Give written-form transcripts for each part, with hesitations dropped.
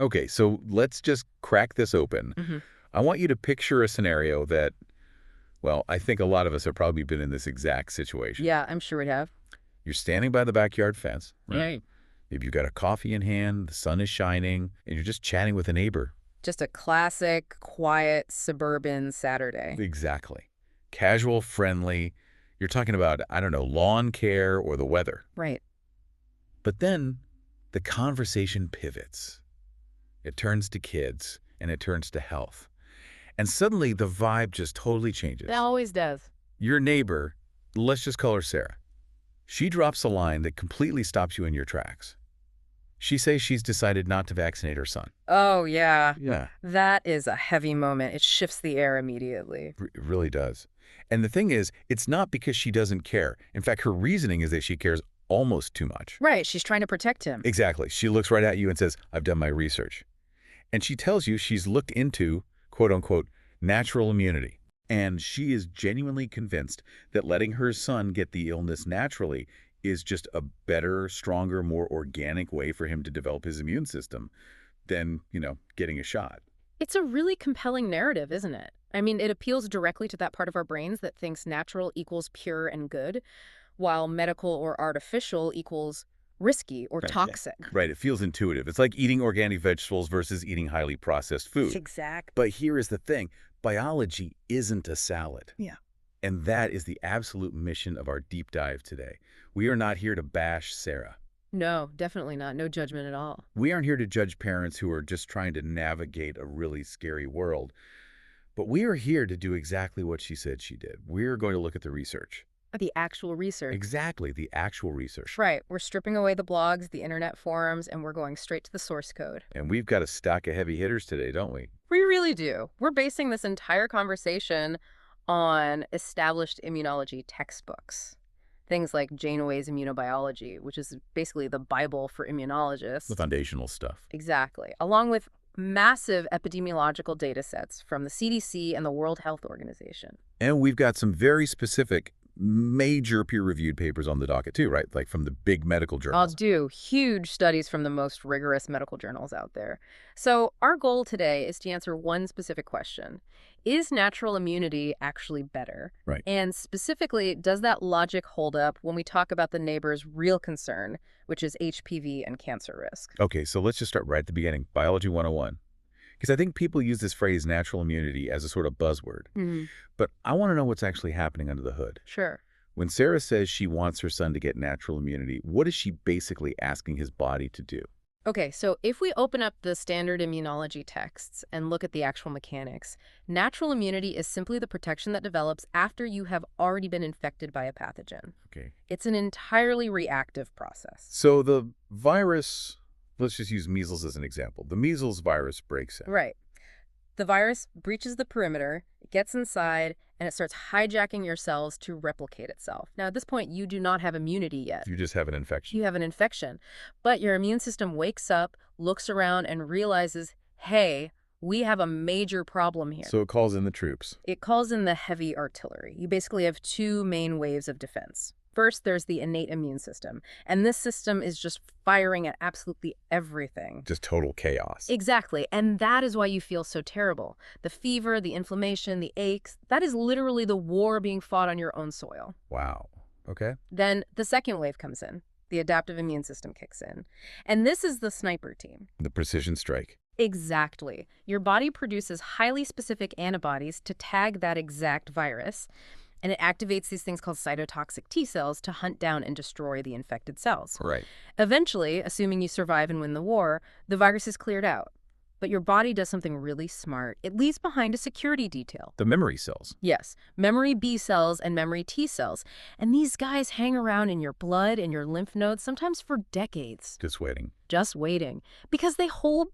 Okay, so let's just crack this open. Hmm. I want you to picture a scenario that, well, I think a lot of us have probably been in this exact situation. Yeah, I'm sure we'd have. You're standing by the backyard fence, right? Right. Maybe you've got a coffee in hand, the sun is shining, and you're just chatting with a neighbor. Just a classic, quiet, suburban Saturday. Exactly. Casual, friendly. You're talking about, I don't know, lawn care or the weather. Right. But then the conversation pivots. It turns to kids and it turns to health. And suddenly the vibe just totally It changes. always does. Your neighbor, let's just call her Sarah, she drops a line that completely stops you in your tracks. She says she's decided not to vaccinate her son. Oh, yeah. Yeah. That is a heavy moment. It shifts the air immediately. It really does. And the thing is, it's not because she doesn't care. In fact, her reasoning is that she cares almost too much. Right. She's trying to protect him. Exactly. She looks right at you and says, I've done my research. And she tells you she's looked into, quote unquote, natural immunity. And she is genuinely convinced that letting her son get the illness naturally is just a better, stronger, more organic way for him to develop his immune system than, getting a shot. It's a really compelling narrative, isn't it? I mean, it appeals directly to that part of our brains that thinks natural equals pure and good, while medical or artificial equals risky or Right. Yeah. toxic. Right. It feels intuitive. It's like eating organic vegetables versus eating highly processed food. Exact. But here is the thing. Biology isn't a salad. Yeah. And that is the absolute mission of our deep dive today. We are not here to bash Sarah. No, definitely not. No judgment at all. We aren't here to judge parents who are just trying to navigate a really scary world. But we are here to do exactly what she said she did. We're going to look at the research. The actual research. Exactly, the actual research. Right. We're stripping away the blogs, the internet forums, and we're going straight to the source code. And we've got a stack of heavy hitters today, don't we? We really do. We're basing this entire conversation on established immunology textbooks. Things like Janeway's Immunobiology, which is basically the Bible for immunologists. The foundational stuff. Exactly. Along with massive epidemiological data sets from the CDC and the World Health Organization. And we've got some very specific, major peer-reviewed papers on the docket too, right? Like from the big medical I'll journals. do huge studies from the most rigorous medical journals out there. So our goal today is to answer one specific question. Is natural immunity actually better? Right. And specifically, does that logic hold up when we talk about the neighbor's real concern, which is HPV and cancer risk? Okay, so let's just start right at the beginning. Biology 101. Because I think people use this phrase natural immunity as a sort of buzzword. Hmm. But I want to know what's actually happening under the hood. Sure. When Sarah says she wants her son to get natural immunity, what is she basically asking his body to do? Okay, so if we open up the standard immunology texts and look at the actual mechanics, natural immunity is simply the protection that develops after you have already been infected by a pathogen. Okay. It's an entirely reactive process. So the virus, let's just use measles as an example. The measles virus breaks in. Right. The virus breaches the perimeter, it gets inside, and it starts hijacking your cells to replicate itself. Now, at this point, you do not have immunity yet. You just have an infection. You have an infection. But your immune system wakes up, looks around, and realizes, hey, we have a major problem here. So it calls in the troops. It calls in the heavy artillery. You basically have two main waves of defense. First, there's the innate immune system, and this system is just firing at absolutely everything. Just total chaos. Exactly, and that is why you feel so terrible. The fever, the inflammation, the aches, that is literally the war being fought on your own soil. Wow. Okay. Then the second wave comes in. The adaptive immune system kicks in. And this is the sniper team. The precision strike. Exactly. Your body produces highly specific antibodies to tag that exact virus, and it activates these things called cytotoxic T cells to hunt down and destroy the infected cells. Right. Eventually, assuming you survive and win the war, the virus is cleared out. But your body does something really smart. It leaves behind a security detail. The memory cells. Yes, memory B cells and memory T cells. And these guys hang around in your blood and your lymph nodes, sometimes for decades. Just waiting. Just waiting. Because they hold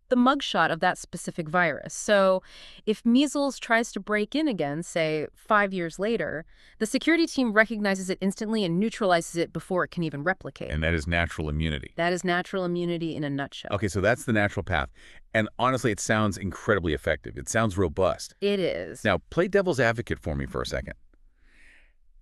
the mugshot of that specific virus. So if measles tries to break in again, say 5 years later, the security team recognizes it instantly and neutralizes it before it can even replicate. And that is natural immunity. That is natural immunity in a nutshell. Okay, so that's the natural path. And honestly, it sounds incredibly effective. It sounds robust. It is. Now, play devil's advocate for me for a second.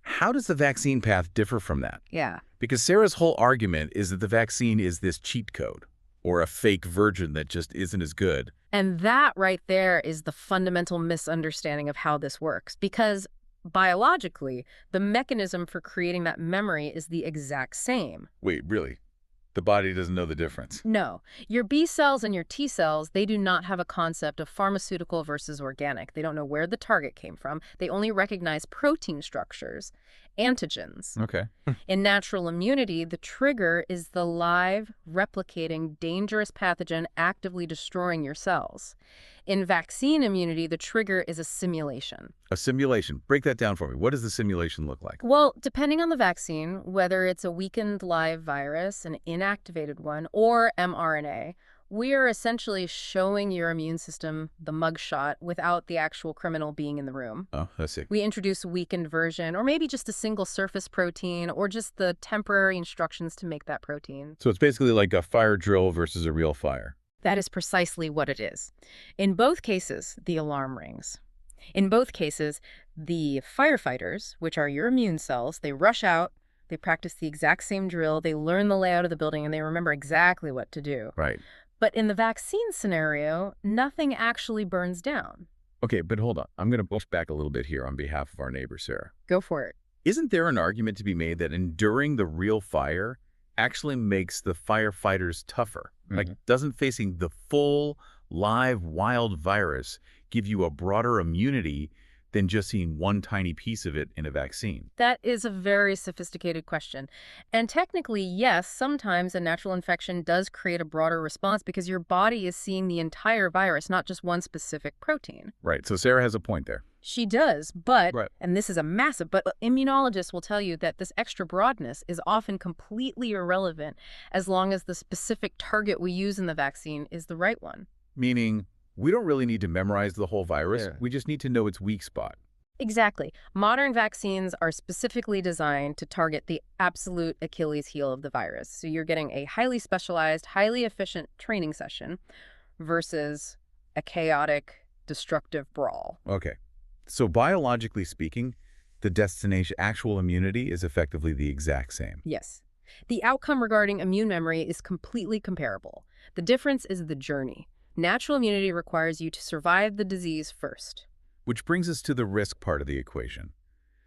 How does the vaccine path differ from that? Yeah. Because Sarah's whole argument is that the vaccine is this cheat code. or a fake virgin that just isn't as good. And that right there is the fundamental misunderstanding of how this works. Because biologically, the mechanism for creating that memory is the exact same. Wait, really? The body doesn't know the difference? No, your B cells and your T cells, they do not have a concept of pharmaceutical versus organic. They don't know where the target came from. They only recognize protein structures, antigens. Okay. In natural immunity, the trigger is the live, replicating, dangerous pathogen actively destroying your cells. In vaccine immunity, the trigger is a simulation. A simulation. Break that down for me. What does the simulation look like? Well, depending on the vaccine, whether it's a weakened live virus, an inactivated one, or mRNA, we are essentially showing your immune system the mugshot without the actual criminal being in the room. Oh, that's it. We introduce a weakened version, or maybe just a single surface protein, or just the temporary instructions to make that protein. So it's basically like a fire drill versus a real fire. That is precisely what it is. In both cases, the alarm rings. In both cases, the firefighters, which are your immune cells, they rush out, they practice the exact same drill, they learn the layout of the building, and they remember exactly what to do. Right. But in the vaccine scenario, nothing actually burns down. Okay, but hold on. I'm going to push back a little bit here on behalf of our neighbor, Sarah. Go for it. Isn't there an argument to be made that enduring the real fire actually makes the firefighters tougher? Like, doesn't facing the full, live, wild virus give you a broader immunity than just seeing one tiny piece of it in a vaccine? That is a very sophisticated question. And technically, yes, sometimes a natural infection does create a broader response because your body is seeing the entire virus, not just one specific protein. Right, so Sarah has a point there. She does, but, Right. and this is a massive, but immunologists will tell you that this extra broadness is often completely irrelevant as long as the specific target we use in the vaccine is the right one. Meaning, we don't really need to memorize the whole virus. Yeah. We just need to know its weak spot. Exactly. Modern vaccines are specifically designed to target the absolute Achilles heel of the virus. So you're getting a highly specialized, highly efficient training session versus a chaotic, destructive brawl. Okay. So biologically speaking, the destination actual immunity is effectively the exact same. Yes. The outcome regarding immune memory is completely comparable. The difference is the journey. Natural immunity requires you to survive the disease first. Which brings us to the risk part of the equation.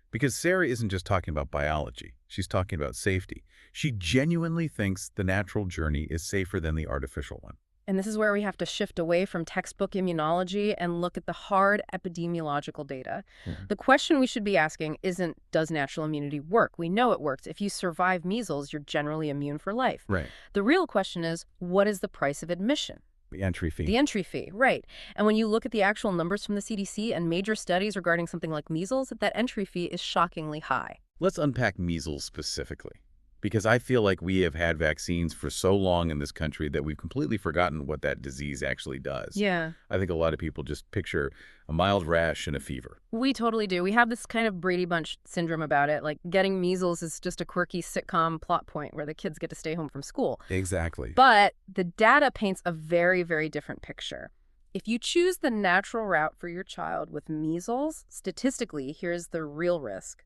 Because Sarah isn't just talking about biology. She's talking about safety. She genuinely thinks the natural journey is safer than the artificial one. And this is where we have to shift away from textbook immunology and look at the hard epidemiological data. The question we should be asking isn't, does natural immunity work? We know it works. If you survive measles, you're generally immune for life. Right. The real question is, what is the price of admission? The entry fee. The entry fee, right. And when you look at the actual numbers from the CDC and major studies regarding something like measles, that entry fee is shockingly high. Let's unpack measles specifically. Because I feel like we have had vaccines for so long in this country that we've completely forgotten what that disease actually does. Yeah. I think a lot of people just picture a mild rash and a fever. We totally do. We have this kind of Brady Bunch syndrome about it. Like getting measles is just a quirky sitcom plot point where the kids get to stay home from school. Exactly. But the data paints a very, very different picture. If you choose the natural route for your child with measles, statistically, here's the real risk.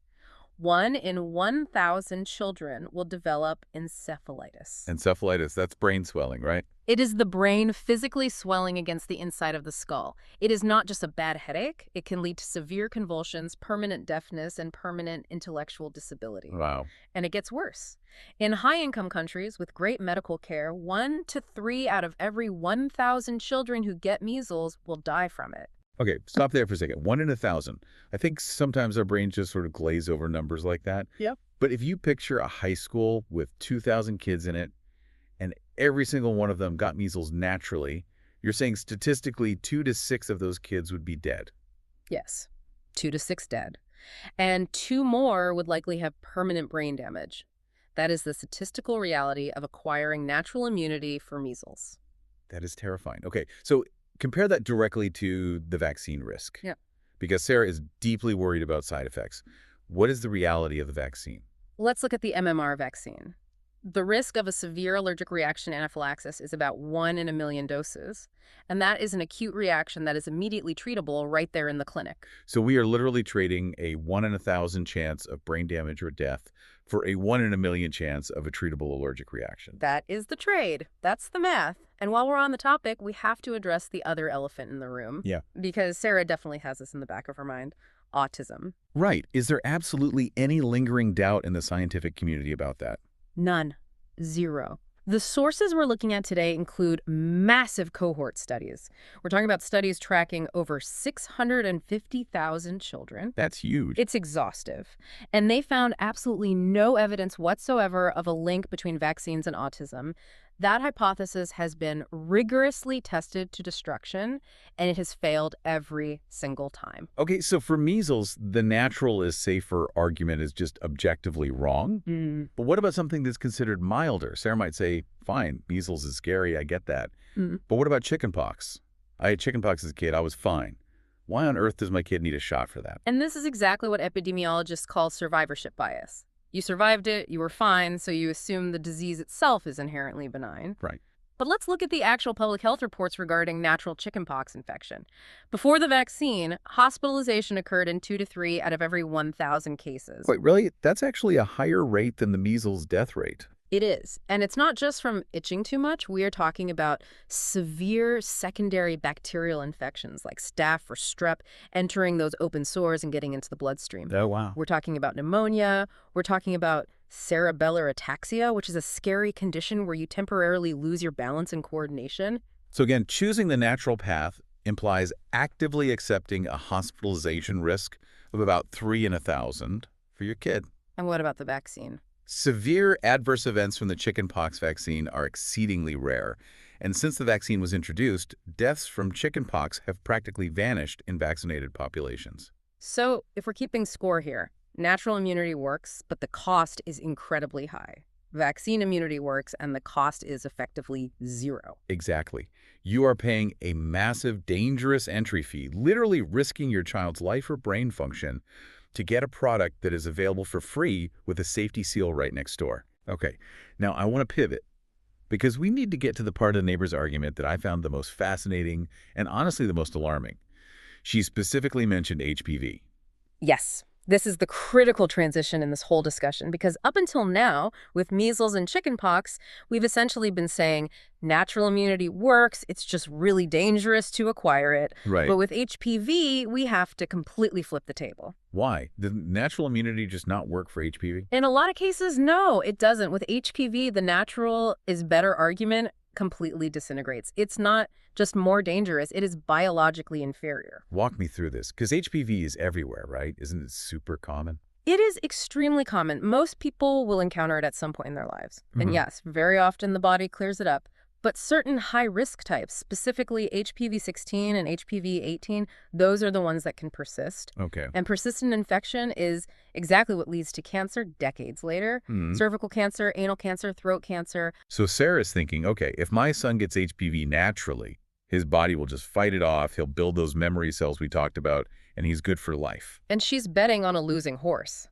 1 in 1,000 children will develop encephalitis. Encephalitis, that's brain swelling, right? It is the brain physically swelling against the inside of the skull. It is not just a bad headache. It can lead to severe convulsions, permanent deafness, and permanent intellectual disability. Wow. And it gets worse. In high-income countries with great medical care, 1 to 3 out of every 1,000 children who get measles will die from it. Okay, stop there for a second. 1 in 1,000. I think sometimes our brains just sort of glaze over numbers like that. Yep. But if you picture a high school with 2,000 kids in it, and every single one of them got measles naturally, you're saying statistically 2 to 6 of those kids would be dead. Yes, 2 to 6 dead. And 2 more would likely have permanent brain damage. That is the statistical reality of acquiring natural immunity for measles. That is terrifying. Okay, so compare that directly to the vaccine risk. Yeah. Because Sarah is deeply worried about side effects. What is the reality of the vaccine? Let's look at the MMR vaccine. The risk of a severe allergic reaction anaphylaxis is about 1 in a million doses, and that is an acute reaction that is immediately treatable right there in the clinic. So we are literally trading a 1 in 1,000 chance of brain damage or death for a 1 in a million chance of a treatable allergic reaction. That is the trade. That's the math. And while we're on the topic, we have to address the other elephant in the room. Yeah. Because Sarah definitely has this in the back of her mind: autism. Right. Is there absolutely any lingering doubt in the scientific community about that? None. Zero. The sources we're looking at today include massive cohort studies. We're talking about studies tracking over 650,000 children. That's huge. It's exhaustive. And they found absolutely no evidence whatsoever of a link between vaccines and autism. That hypothesis has been rigorously tested to destruction, and it has failed every single time. Okay, so for measles, the natural is safer argument is just objectively wrong. But what about something that's considered milder? Sarah might say, fine, measles is scary, I get that. Mm. But what about chickenpox? I had chickenpox as a kid, I was fine. Why on earth does my kid need a shot for that? And this is exactly what epidemiologists call survivorship bias. You survived it, you were fine, so you assume the disease itself is inherently benign. Right. But let's look at the actual public health reports regarding natural chickenpox infection. Before the vaccine, hospitalization occurred in 2 to 3 out of every 1,000 cases. Wait, really? That's actually a higher rate than the measles death rate. It is. And it's not just from itching too much. We are talking about severe secondary bacterial infections like staph or strep entering those open sores and getting into the bloodstream. Oh, wow. We're talking about pneumonia. We're talking about cerebellar ataxia, which is a scary condition where you temporarily lose your balance and coordination. So again, choosing the natural path implies actively accepting a hospitalization risk of about 3 in 1,000 for your kid. And what about the vaccine? Severe adverse events from the chickenpox vaccine are exceedingly rare, and since the vaccine was introduced, deaths from chickenpox have practically vanished in vaccinated populations. So if we're keeping score here, natural immunity works, but the cost is incredibly high. Vaccine immunity works, and the cost is effectively zero. Exactly. You are paying a massive, dangerous entry fee, literally risking your child's life or brain function to get a product that is available for free with a safety seal right next door. Okay, now I want to pivot because we need to get to the part of the neighbor's argument that I found the most fascinating and honestly the most alarming. She specifically mentioned HPV. Yes, this is the critical transition in this whole discussion because up until now, with measles and chickenpox, we've essentially been saying natural immunity works, it's just really dangerous to acquire it. Right. But with HPV, we have to completely flip the table. Why? Did natural immunity just not work for HPV? In a lot of cases, no, it doesn't. With HPV, the natural is better argument completely disintegrates. It's not just more dangerous, it is biologically inferior. Walk me through this, because HPV is everywhere, right? Isn't it super common? It is extremely common. Most people will encounter it at some point in their lives. And Mhm. yes, very often the body clears it up. But certain high-risk types, specifically HPV-16 and HPV-18, those are the ones that can persist. Okay. And persistent infection is exactly what leads to cancer decades later. Cervical cancer, anal cancer, throat cancer. So Sarah's thinking, okay, if my son gets HPV naturally, his body will just fight it off, he'll build those memory cells we talked about, and he's good for life. And she's betting on a losing horse.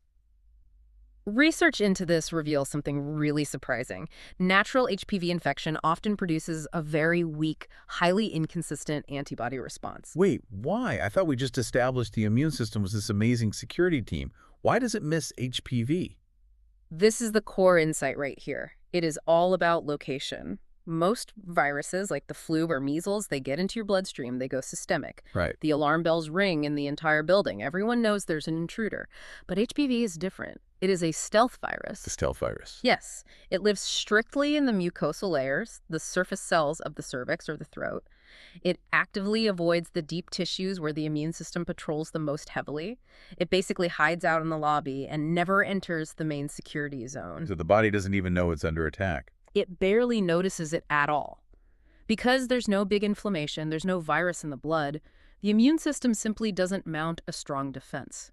Research into this reveals something really surprising. Natural HPV infection often produces a very weak, highly inconsistent antibody response. Wait, why? I thought we just established the immune system was this amazing security team. Why does it miss HPV? This is the core insight right here. It is all about location. Most viruses, like the flu or measles, they get into your bloodstream, they go systemic. Right. The alarm bells ring in the entire building. Everyone knows there's an intruder. But HPV is different. It is a stealth virus. The stealth virus. Yes, it lives strictly in the mucosal layers, the surface cells of the cervix or the throat. It actively avoids the deep tissues where the immune system patrols the most heavily. It basically hides out in the lobby and never enters the main security zone. So the body doesn't even know it's under attack. It barely notices it at all. Because there's no big inflammation, there's no virus in the blood, the immune system simply doesn't mount a strong defense.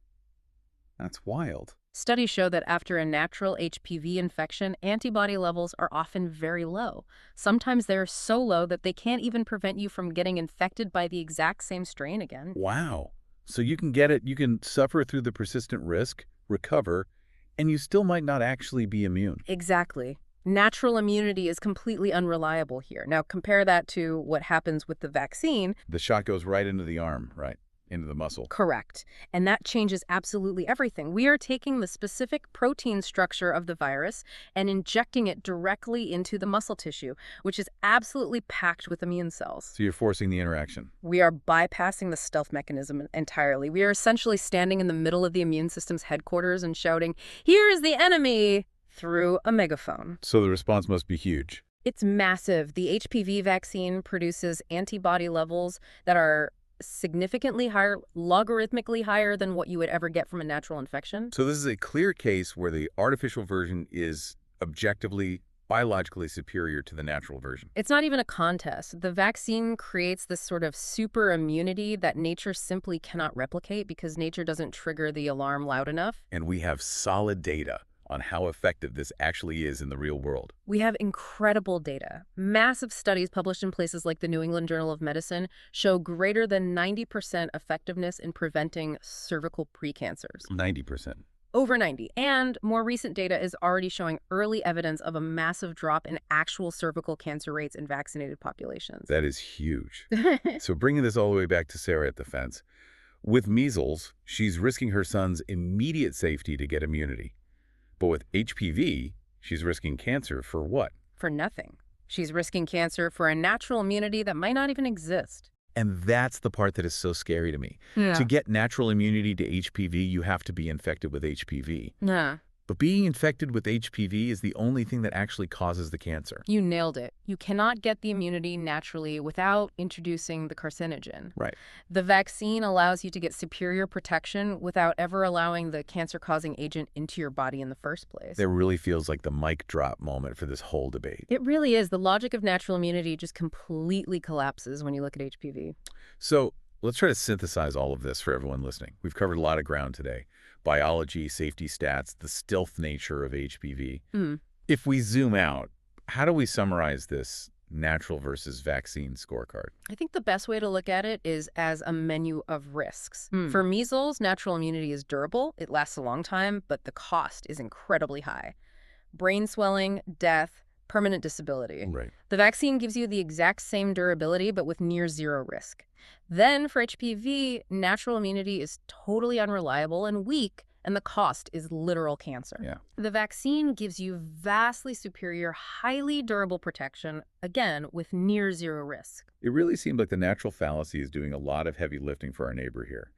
That's wild. Studies show that after a natural HPV infection, antibody levels are often very low. Sometimes they're so low that they can't even prevent you from getting infected by the exact same strain again. Wow. So you can get it, you can suffer through the persistent risk, recover, and you still might not actually be immune. Exactly. Natural immunity is completely unreliable here. Now, compare that to what happens with the vaccine. The shot goes right into the arm, right? Into the muscle. Correct. And that changes absolutely everything. We are taking the specific protein structure of the virus and injecting it directly into the muscle tissue, which is absolutely packed with immune cells. So you're forcing the interaction. We are bypassing the stealth mechanism entirely. We are essentially standing in the middle of the immune system's headquarters and shouting, "Here is the enemy!" through a megaphone. So the response must be huge. It's massive. The HPV vaccine produces antibody levels that are significantly higher, logarithmically higher than what you would ever get from a natural infection. So this is a clear case where the artificial version is objectively, biologically superior to the natural version. It's not even a contest. The vaccine creates this sort of super immunity that nature simply cannot replicate because nature doesn't trigger the alarm loud enough. And we have solid data on how effective this actually is in the real world. We have incredible data. Massive studies published in places like the New England Journal of Medicine show greater than 90% effectiveness in preventing cervical precancers. 90%. Over 90. And more recent data is already showing early evidence of a massive drop in actual cervical cancer rates in vaccinated populations. That is huge. So bringing this all the way back to Sarah at the fence. With measles, she's risking her son's immediate safety to get immunity. But with HPV, she's risking cancer for what? For nothing. She's risking cancer for a natural immunity that might not even exist. And that's the part that is so scary to me. Yeah. To get natural immunity to HPV, you have to be infected with HPV. Yeah. But being infected with HPV is the only thing that actually causes the cancer. You nailed it. You cannot get the immunity naturally without introducing the carcinogen. Right. The vaccine allows you to get superior protection without ever allowing the cancer-causing agent into your body in the first place. That really feels like the mic drop moment for this whole debate. It really is. The logic of natural immunity just completely collapses when you look at HPV. So let's try to synthesize all of this for everyone listening. We've covered a lot of ground today. Biology, safety stats, the stealth nature of HPV. If we zoom out, how do we summarize this natural versus vaccine scorecard? I think the best way to look at it is as a menu of risks. For measles, natural immunity is durable. It lasts a long time, but the cost is incredibly high. Brain swelling, death, permanent disability. Right. The vaccine gives you the exact same durability, but with near zero risk. Then for HPV, natural immunity is totally unreliable and weak, and the cost is literal cancer. Yeah. The vaccine gives you vastly superior, highly durable protection, again, with near zero risk. It really seemed like the natural fallacy is doing a lot of heavy lifting for our neighbor here.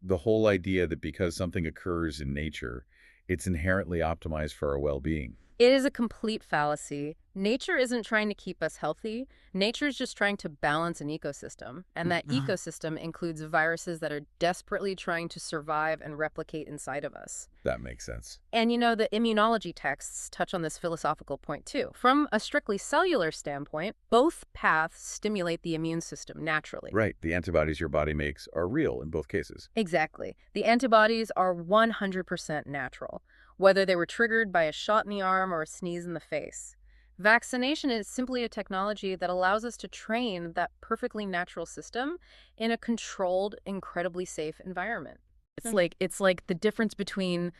The whole idea that because something occurs in nature, it's inherently optimized for our well-being. It is a complete fallacy. Nature isn't trying to keep us healthy. Nature's just trying to balance an ecosystem. And that ecosystem includes viruses that are desperately trying to survive and replicate inside of us. That makes sense. And you know, the immunology texts touch on this philosophical point too. From a strictly cellular standpoint, both paths stimulate the immune system naturally. Right. The antibodies your body makes are real in both cases. Exactly. The antibodies are 100% natural, whether they were triggered by a shot in the arm or a sneeze in the face. Vaccination is simply a technology that allows us to train that perfectly natural system in a controlled, incredibly safe environment. It's like the difference between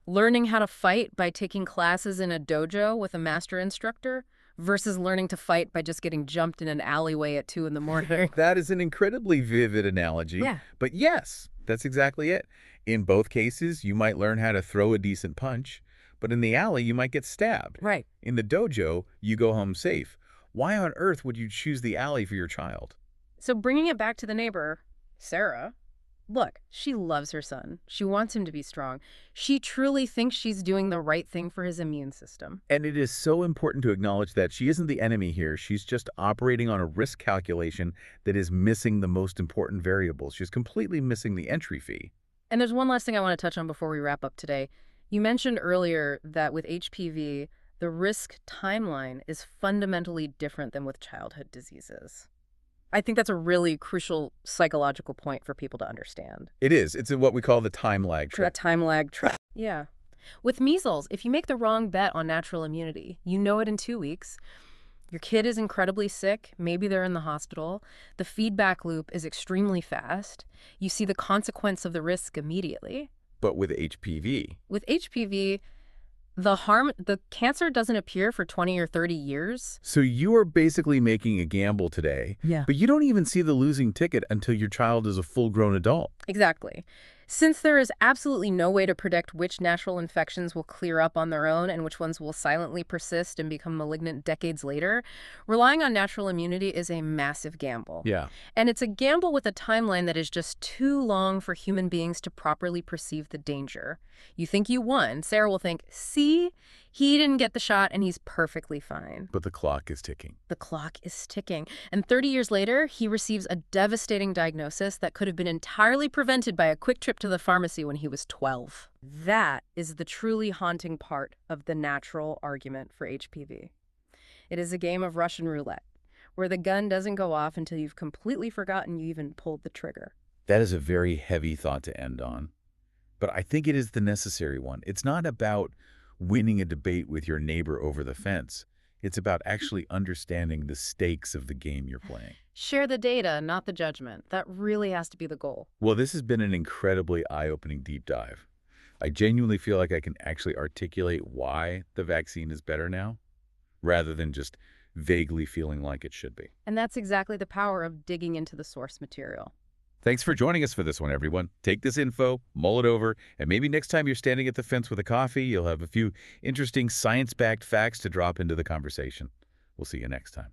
learning how to fight by taking classes in a dojo with a master instructor versus learning to fight by just getting jumped in an alleyway at 2 in the morning. That is an incredibly vivid analogy. Yeah. But yes, that's exactly it. In both cases, you might learn how to throw a decent punch, but in the alley, you might get stabbed. Right. In the dojo, you go home safe. Why on earth would you choose the alley for your child? So bringing it back to the neighbor, Sarah, look, she loves her son. She wants him to be strong. She truly thinks she's doing the right thing for his immune system. And it is so important to acknowledge that she isn't the enemy here. She's just operating on a risk calculation that is missing the most important variables. She's completely missing the entry fee. And there's one last thing I want to touch on before we wrap up today. You mentioned earlier that with HPV, the risk timeline is fundamentally different than with childhood diseases. I think that's a really crucial psychological point for people to understand. It is. It's what we call the time lag That trap. time lag trap. Yeah. With measles, if you make the wrong bet on natural immunity, you know it in 2 weeks. Your kid is incredibly sick. Maybe they're in the hospital. The feedback loop is extremely fast. You see the consequence of the risk immediately. But with HPV, With HPV, The cancer doesn't appear for 20 or 30 years. So you are basically making a gamble today, Yeah. but you don't even see the losing ticket until your child is a full-grown adult. Exactly. Since there is absolutely no way to predict which natural infections will clear up on their own and which ones will silently persist and become malignant decades later, relying on natural immunity is a massive gamble. Yeah. And it's a gamble with a timeline that is just too long for human beings to properly perceive the danger. You think you won. Sarah will think, see, he didn't get the shot and he's perfectly fine. But the clock is ticking. The clock is ticking. And 30 years later, he receives a devastating diagnosis that could have been entirely prevented by a quick trip to the pharmacy when he was 12. That is the truly haunting part of the natural argument for HPV. It is a game of Russian roulette, where the gun doesn't go off until you've completely forgotten you even pulled the trigger. That is a very heavy thought to end on. But I think it is the necessary one. It's not about winning a debate with your neighbor over the fence. It's about actually understanding the stakes of the game you're playing. Share the data, not the judgment. That really has to be the goal. Well, this has been an incredibly eye-opening deep dive. I genuinely feel like I can actually articulate why the vaccine is better now, rather than just vaguely feeling like it should be. And that's exactly the power of digging into the source material. Thanks for joining us for this one, everyone. Take this info, mull it over, and maybe next time you're standing at the fence with a coffee, you'll have a few interesting science-backed facts to drop into the conversation. We'll see you next time.